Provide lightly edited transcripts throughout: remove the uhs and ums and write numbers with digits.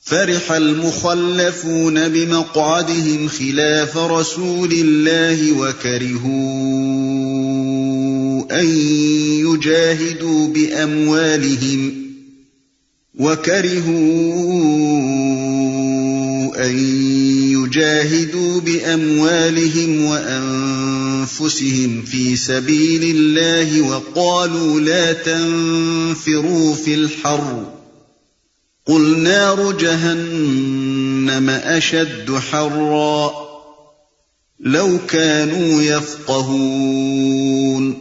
فرح المخلفون بمقعدهم خلاف رسول الله وكرهوا أن يجاهدوا بأموالهم وأنفسهم في سبيل الله وقالوا لا تنفروا في الحر قل نار جهنم أشد حرا لو كانوا يفقهون۔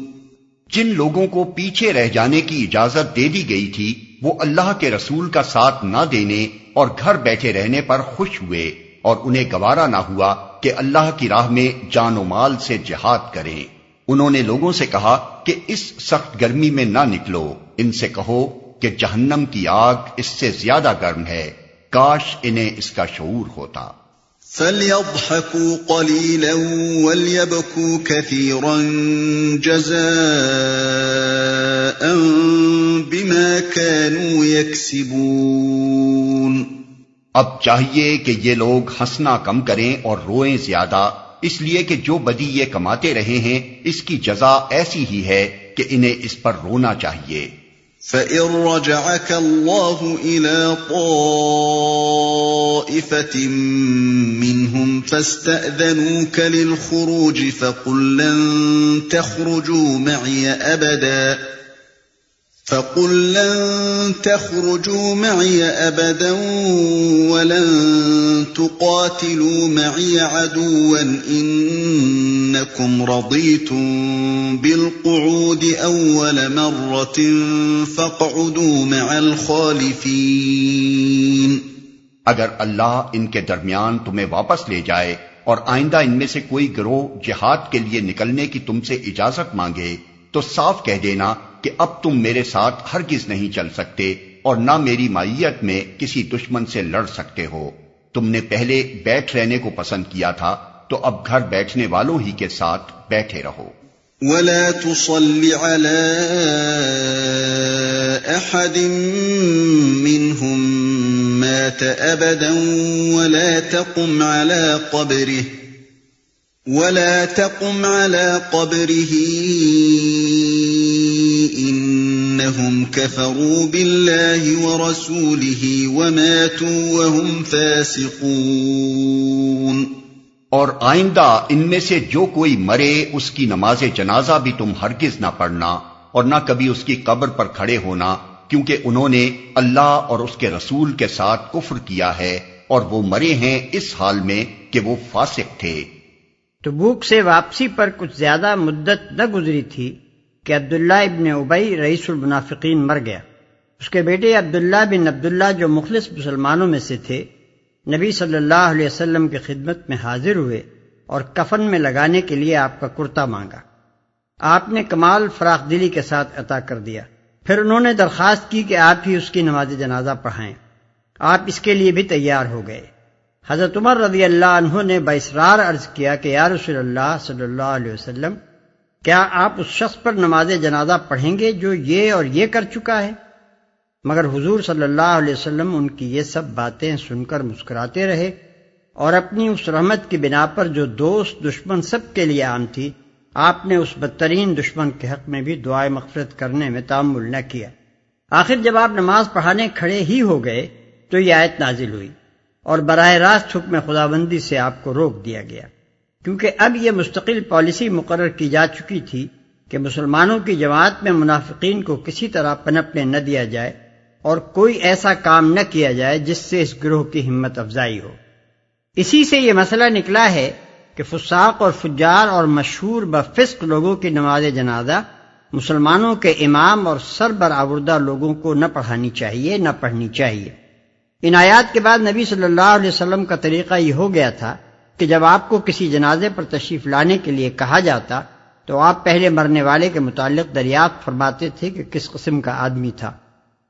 جن لوگوں کو پیچھے رہ جانے کی اجازت دے دی گئی تھی وہ اللہ کے رسول کا ساتھ نہ دینے اور گھر بیٹھے رہنے پر خوش ہوئے، اور انہیں گوارا نہ ہوا کہ اللہ کی راہ میں جان و مال سے جہاد کریں۔ انہوں نے لوگوں سے کہا کہ اس سخت گرمی میں نہ نکلو، ان سے کہو کہ جہنم کی آگ اس سے زیادہ گرم ہے، کاش انہیں اس کا شعور ہوتا۔ فَلْيَضْحَكُوا قَلِيلًا وَلْيَبْكُوا كَثِيرًا جَزَاءً بِمَا كَانُوا يَكْسِبُونَ۔ اب چاہیے کہ یہ لوگ ہنسنا کم کریں اور روئیں زیادہ، اس لیے کہ جو بدی یہ کماتے رہے ہیں اس کی جزا ایسی ہی ہے کہ انہیں اس پر رونا چاہیے۔ فَإِن رَّجَعَكَ اللَّهُ إِلَىٰ طَائِفَةٍ مِّنْهُمْ فَاسْتَأْذَنُوكَ لِلْخُرُوجِ فَقُل لَّن تَخْرُجُوا مَّعِيَ أَبَدًا وَلَن تُقَاتِلُوا مَعِيَ عَدُوًّا إِنَّكُمْ رَضِيتُم بِالْقُعُودِ أَوَّلَ مَرَّةٍ فَاقْعُدُوا مَعَ الْخَالِفِينَ۔ اگر اللہ ان کے درمیان تمہیں واپس لے جائے اور آئندہ ان میں سے کوئی گروہ جہاد کے لیے نکلنے کی تم سے اجازت مانگے تو صاف کہہ دینا کہ اب تم میرے ساتھ ہرگز نہیں چل سکتے اور نہ میری معیت میں کسی دشمن سے لڑ سکتے ہو۔ تم نے پہلے بیٹھ رہنے کو پسند کیا تھا تو اب گھر بیٹھنے والوں ہی کے ساتھ بیٹھے رہو۔ وَلَا تُصَلِّ عَلَىٰ أَحَدٍ مِّنْهُم مَّاتَ أَبَدًا وَلَا تَقُمْ عَلَىٰ قَبْرِهِ إِنَّهُمْ كَفَرُوا بِاللَّهِ وَرَسُولِهِ وَمَاتُوا وَهُمْ فَاسِقُونَ۔ اور آئندہ ان میں سے جو کوئی مرے اس کی نماز جنازہ بھی تم ہرگز نہ پڑھنا اور نہ کبھی اس کی قبر پر کھڑے ہونا، کیونکہ انہوں نے اللہ اور اس کے رسول کے ساتھ کفر کیا ہے اور وہ مرے ہیں اس حال میں کہ وہ فاسق تھے۔ تبوک سے واپسی پر کچھ زیادہ مدت نہ گزری تھی کہ عبداللہ ابن ابی رئیس المنافقین مر گیا۔ اس کے بیٹے عبداللہ بن عبداللہ جو مخلص مسلمانوں میں سے تھے نبی صلی اللہ علیہ وسلم کی خدمت میں حاضر ہوئے اور کفن میں لگانے کے لیے آپ کا کرتا مانگا۔ آپ نے کمال فراخ دلی کے ساتھ عطا کر دیا۔ پھر انہوں نے درخواست کی کہ آپ ہی اس کی نماز جنازہ پڑھائیں۔ آپ اس کے لیے بھی تیار ہو گئے۔ حضرت عمر رضی اللہ عنہ نے باصرار عرض کیا کہ یا رسول اللہ صلی اللہ علیہ وسلم، کیا آپ اس شخص پر نماز جنازہ پڑھیں گے جو یہ اور یہ کر چکا ہے؟ مگر حضور صلی اللہ علیہ وسلم ان کی یہ سب باتیں سن کر مسکراتے رہے اور اپنی اس رحمت کی بنا پر جو دوست دشمن سب کے لیے عام تھی، آپ نے اس بدترین دشمن کے حق میں بھی دعائے مغفرت کرنے میں تأمل نہ کیا۔ آخر جب آپ نماز پڑھانے کھڑے ہی ہو گئے تو یہ آیت نازل ہوئی اور براہ راست حکم خداوندی سے آپ کو روک دیا گیا، کیونکہ اب یہ مستقل پالیسی مقرر کی جا چکی تھی کہ مسلمانوں کی جماعت میں منافقین کو کسی طرح پنپنے نہ دیا جائے اور کوئی ایسا کام نہ کیا جائے جس سے اس گروہ کی ہمت افزائی ہو۔ اسی سے یہ مسئلہ نکلا ہے کہ فساق اور فجار اور مشہور بفسق لوگوں کی نماز جنازہ مسلمانوں کے امام اور سربرآوردہ لوگوں کو نہ پڑھانی چاہیے، نہ پڑھنی چاہیے۔ ان آیات کے بعد نبی صلی اللہ علیہ وسلم کا طریقہ یہ ہو گیا تھا کہ جب آپ کو کسی جنازے پر تشریف لانے کے لیے کہا جاتا تو آپ پہلے مرنے والے کے متعلق دریافت فرماتے تھے کہ کس قسم کا آدمی تھا،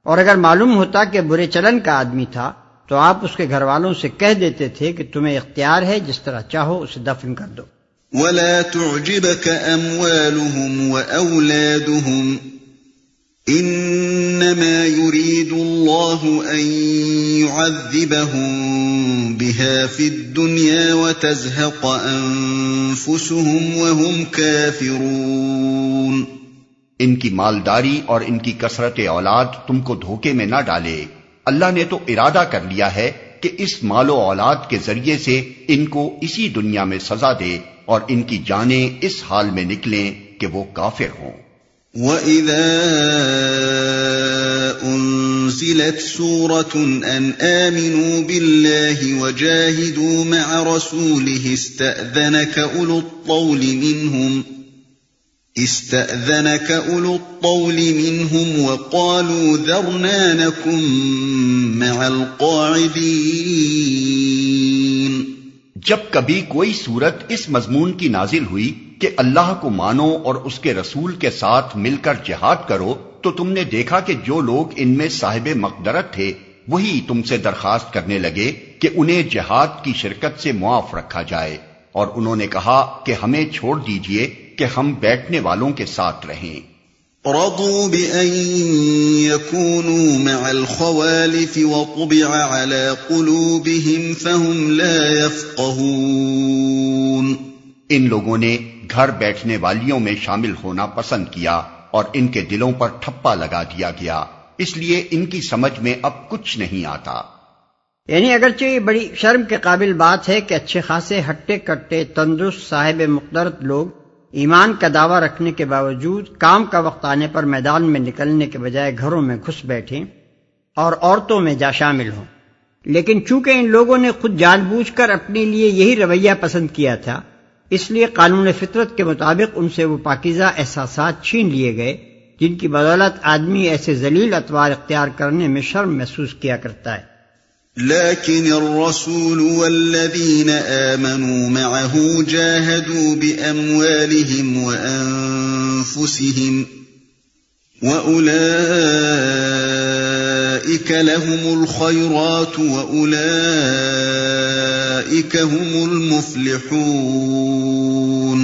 اور اگر معلوم ہوتا کہ برے چلن کا آدمی تھا تو آپ اس کے گھر والوں سے کہہ دیتے تھے کہ تمہیں اختیار ہے، جس طرح چاہو اسے دفن کر دو۔ وَلَا تُعْجِبْكَ أَمْوَالُهُمْ وَأَوْلَادُهُمْ انما يريد الله ان يعذبهم بها في الدنيا وتزهق انفسهم وهم كافرون۔ ان کی مالداری اور ان کی کثرت اولاد تم کو دھوکے میں نہ ڈالے، اللہ نے تو ارادہ کر لیا ہے کہ اس مال و اولاد کے ذریعے سے ان کو اسی دنیا میں سزا دے اور ان کی جانیں اس حال میں نکلیں کہ وہ کافر ہوں۔ وَإِذَا أُنزِلَتْ سُورَةٌ أَنْ آمِنُوا بِاللَّهِ وَجَاهِدُوا مَعَ رَسُولِهِ اسْتَأْذَنَكَ أُولُو الطَّوْلِ مِنْهُمْ وَقَالُوا ذَرْنَا نَكُنْ مَعَ الْقَاعِدِينَ۔ جب کبھی کوئی سورت اس مضمون کی نازل ہوئی کہ اللہ کو مانو اور اس کے رسول کے ساتھ مل کر جہاد کرو، تو تم نے دیکھا کہ جو لوگ ان میں صاحب مقدرت تھے وہی تم سے درخواست کرنے لگے کہ انہیں جہاد کی شرکت سے معاف رکھا جائے، اور انہوں نے کہا کہ ہمیں چھوڑ دیجئے کہ ہم بیٹھنے والوں کے ساتھ رہیں۔ رضوا بأن يكونوا مع الخوالف وطبع على قلوبهم فهم لا يفقهون۔ ان لوگوں نے گھر بیٹھنے والیوں میں شامل ہونا پسند کیا اور ان کے دلوں پر ٹھپا لگا دیا گیا، اس لیے ان کی سمجھ میں اب کچھ نہیں آتا۔ یعنی اگرچہ یہ بڑی شرم کے قابل بات ہے کہ اچھے خاصے ہٹے کٹے تندرست صاحب مقدرت لوگ ایمان کا دعویٰ رکھنے کے باوجود کام کا وقت آنے پر میدان میں نکلنے کے بجائے گھروں میں گھس بیٹھیں اور عورتوں میں جا شامل ہوں، لیکن چونکہ ان لوگوں نے خود جان بوجھ کر اپنے لیے یہی رویہ پسند کیا تھا، اس لیے قانون فطرت کے مطابق ان سے وہ پاکیزہ احساسات چھین لیے گئے جن کی بدولت آدمی ایسے ذلیل اطوار اختیار کرنے میں شرم محسوس کیا کرتا ہے۔ لكن الرسول والذين آمنوا معه جاهدوا بأموالهم وأنفسهم وأولئك لهم الخيرات وأولئك هم المفلحون۔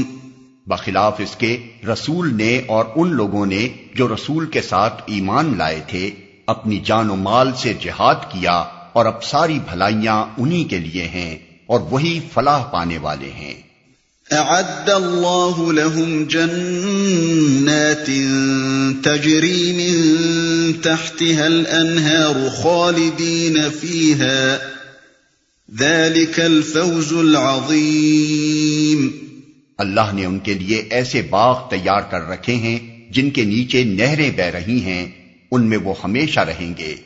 بخلاف اس کے رسول نے اور ان لوگوں نے جو رسول کے ساتھ ایمان لائے تھے اپنی جان و مال سے جہاد کیا، اور اب ساری بھلائیاں انہی کے لیے ہیں اور وہی فلاح پانے والے ہیں۔ اعد اللہ لهم جنات تجری من تحتها الانہار خالدین فیہا ذلک الفوز العظیم۔ اللہ نے ان کے لیے ایسے باغ تیار کر رکھے ہیں جن کے نیچے نہریں بہ رہی ہیں، ان میں وہ ہمیشہ رہیں گے،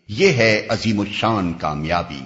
یہ ہے عظیم الشان کامیابی۔